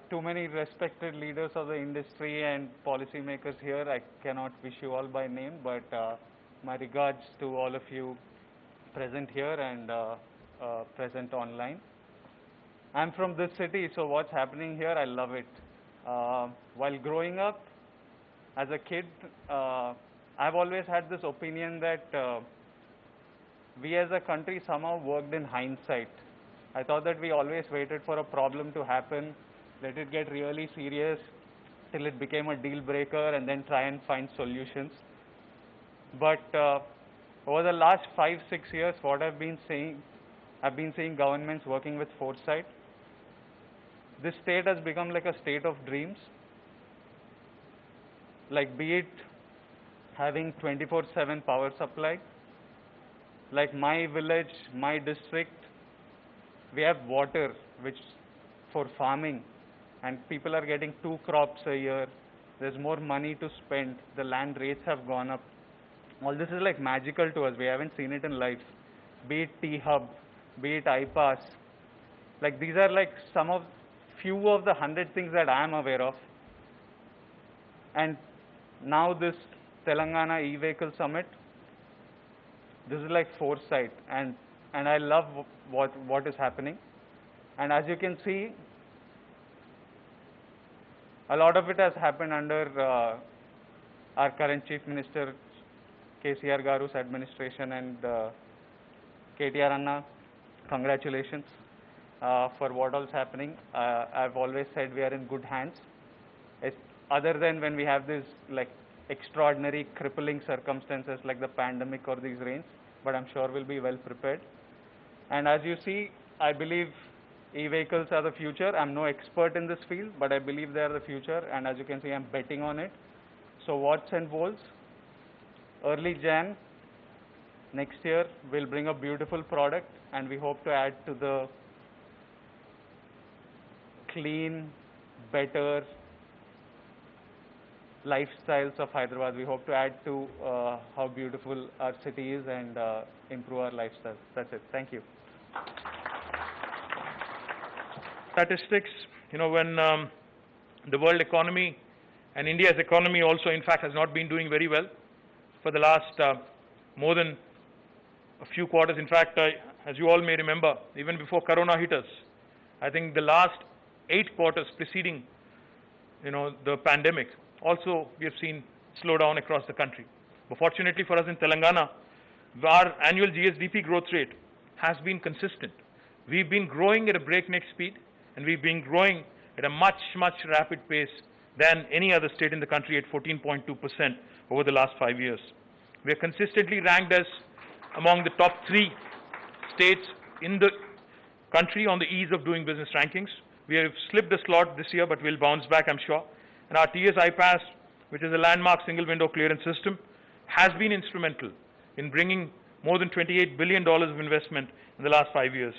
too many respected leaders of the industry and policymakers here. I cannot wish you all by name, but my regards to all of you present here and present online. I'm from this city, so what's happening here, I love it. While growing up, as a kid, I've always had this opinion that we as a country somehow worked in hindsight. I thought that we always waited for a problem to happen, let it get really serious till it became a deal breaker and then try and find solutions. But over the last 5-6 years, what I've been seeing governments working with foresight. This state has become like a state of dreams. Like be it having 24/7 power supply, like my village, my district, we have water which for farming, and people are getting 2 crops a year. There's more money to spend. The land rates have gone up. All this is like magical to us. We haven't seen it in life. Be it T-Hub, be it iPass. Like these are like few of the 100 things that I am aware of. And now this Telangana e-vehicle summit, this is like foresight, and I love what is happening. And as you can see, a lot of it has happened under our current Chief Minister KTR Garu's administration, and KTR Anna, congratulations for what all's happening. I've always said we are in good hands. Other than when we have these like extraordinary crippling circumstances like the pandemic or these rains, but I'm sure we'll be well prepared. And as you see, I believe e-vehicles are the future. I'm no expert in this field, but I believe they are the future, and as you can see, I'm betting on it. So watch and wolves. Early Jan next year, we'll bring a beautiful product, and we hope to add to the clean, better lifestyles of Hyderabad. We hope to add to how beautiful our city is and improve our lifestyles. That's it. Thank you. Statistics, when the world economy and India's economy also, in fact, has not been doing very well for the last more than a few quarters. In fact, as you all may remember, even before Corona hit us, I think the last 8 quarters preceding, the pandemic, also we have seen slowdown across the country. But fortunately for us in Telangana, our annual GSDP growth rate has been consistent. We've been growing at a breakneck speed, and we've been growing at a much, much rapid pace than any other state in the country at 14.2% over the last 5 years. We are consistently ranked as among the top 3 states in the country on the ease of doing business rankings. We have slipped a slot this year, but we'll bounce back, I'm sure. And our TS iPass, which is a landmark single window clearance system, has been instrumental in bringing more than $28 billion of investment in the last 5 years.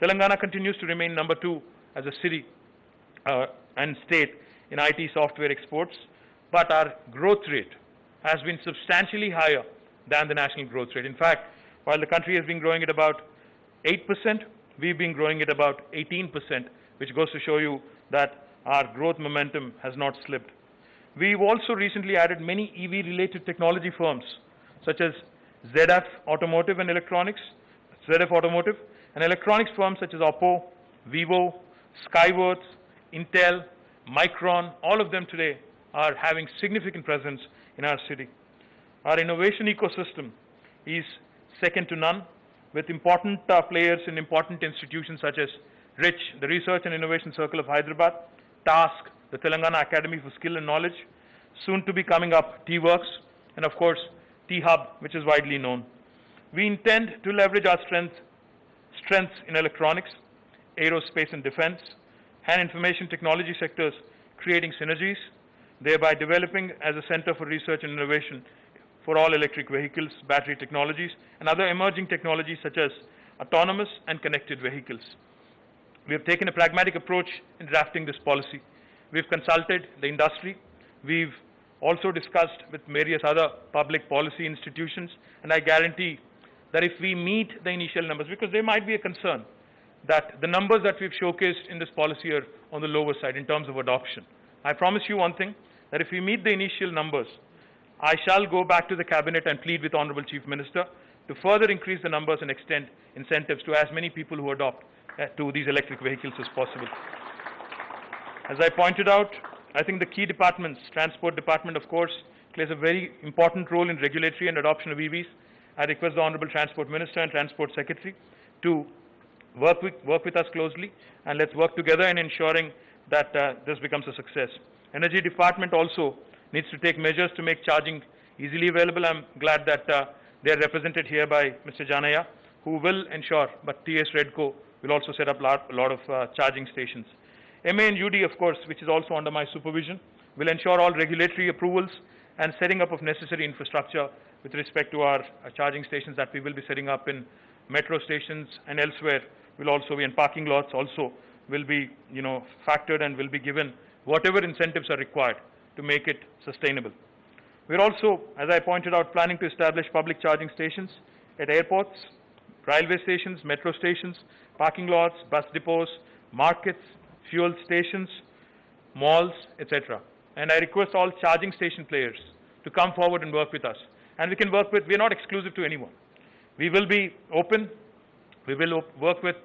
Telangana continues to remain number 2 as a city and state in IT software exports, but our growth rate has been substantially higher than the national growth rate. In fact, while the country has been growing at about 8%, we've been growing at about 18%, which goes to show you that our growth momentum has not slipped. We've also recently added many EV-related technology firms, such as ZF Automotive and Electronics, ZF Automotive, and electronics firms such as Oppo, Vivo, Skyworth, Intel, Micron. All of them today are having significant presence in our city. Our innovation ecosystem is second to none, with important players in important institutions such as RICH, the Research and Innovation Circle of Hyderabad, TASK, the Telangana Academy for Skill and Knowledge, soon to be coming up T-Works, and of course T-Hub, which is widely known. We intend to leverage our strengths in electronics, aerospace and defense, and information technology sectors, creating synergies, thereby developing as a center for research and innovation for all electric vehicles, battery technologies, and other emerging technologies such as autonomous and connected vehicles. We have taken a pragmatic approach in drafting this policy. We've consulted the industry. We've also discussed with various other public policy institutions, and I guarantee that if we meet the initial numbers, because there might be a concern that the numbers that we've showcased in this policy are on the lower side in terms of adoption. I promise you one thing, that if we meet the initial numbers, I shall go back to the Cabinet and plead with Honorable Chief Minister to further increase the numbers and extend incentives to as many people who adopt to these electric vehicles as possible. As I pointed out, I think the key departments, Transport Department, of course, plays a very important role in regulatory and adoption of EVs. I request the Honorable Transport Minister and Transport Secretary to work with us closely, and let's work together in ensuring that this becomes a success. Energy Department also needs to take measures to make charging easily available. I'm glad that they are represented here by Mr. Janaya, who will ensure, but TS Redco will also set up a lot of charging stations. MA and UD, of course, which is also under my supervision, will ensure all regulatory approvals and setting up of necessary infrastructure with respect to our charging stations that we will be setting up in metro stations and elsewhere. Will also be in parking lots also will be, factored and will be given whatever incentives are required to make it sustainable. We're also, as I pointed out, planning to establish public charging stations at airports, railway stations, metro stations, parking lots, bus depots, markets, fuel stations, malls, etc. And I request all charging station players to come forward and work with us. And we can work with, we're not exclusive to anyone. We will be open. We will work with,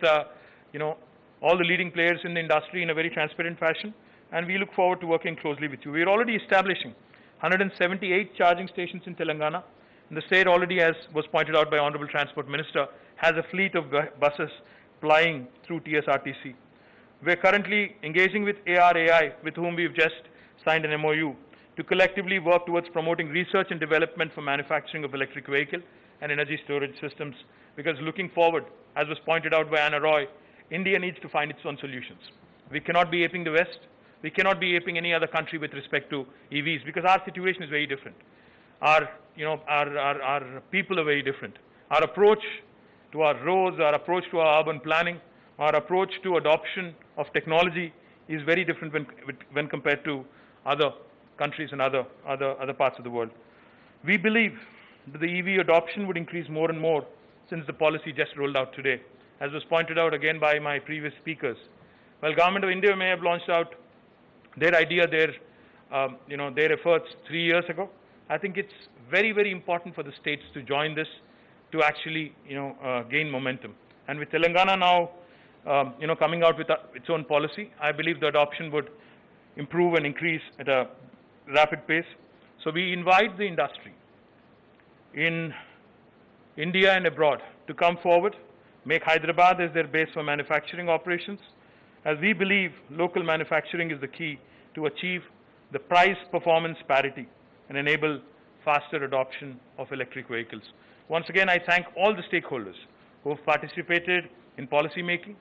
all the leading players in the industry in a very transparent fashion. And we look forward to working closely with you. We're already establishing 178 charging stations in Telangana. And the state already, as was pointed out by Honorable Transport Minister, has a fleet of buses plying through TSRTC. We're currently engaging with ARAI, with whom we've just signed an MOU, to collectively work towards promoting research and development for manufacturing of electric vehicle and energy storage systems. Because looking forward, as was pointed out by Anna Roy, India needs to find its own solutions. We cannot be aping the West. We cannot be aping any other country with respect to EVs, because our situation is very different. Our people are very different. Our approach to our roads, our approach to our urban planning, our approach to adoption of technology is very different when compared to other countries and other parts of the world. We believe that the EV adoption would increase more and more since the policy just rolled out today, as was pointed out again by my previous speakers. While Government of India may have launched out their idea, their efforts 3 years ago, I think it's very, very important for the states to join this to actually, gain momentum. And with Telangana now, coming out with its own policy, I believe the adoption would improve and increase at a rapid pace. So we invite the industry in India and abroad to come forward, make Hyderabad as their base for manufacturing operations, as we believe local manufacturing is the key to achieve the price-performance parity and enable faster adoption of electric vehicles. Once again, I thank all the stakeholders who have participated in policy making,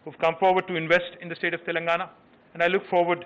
who have come forward to invest in the state of Telangana, and I look forward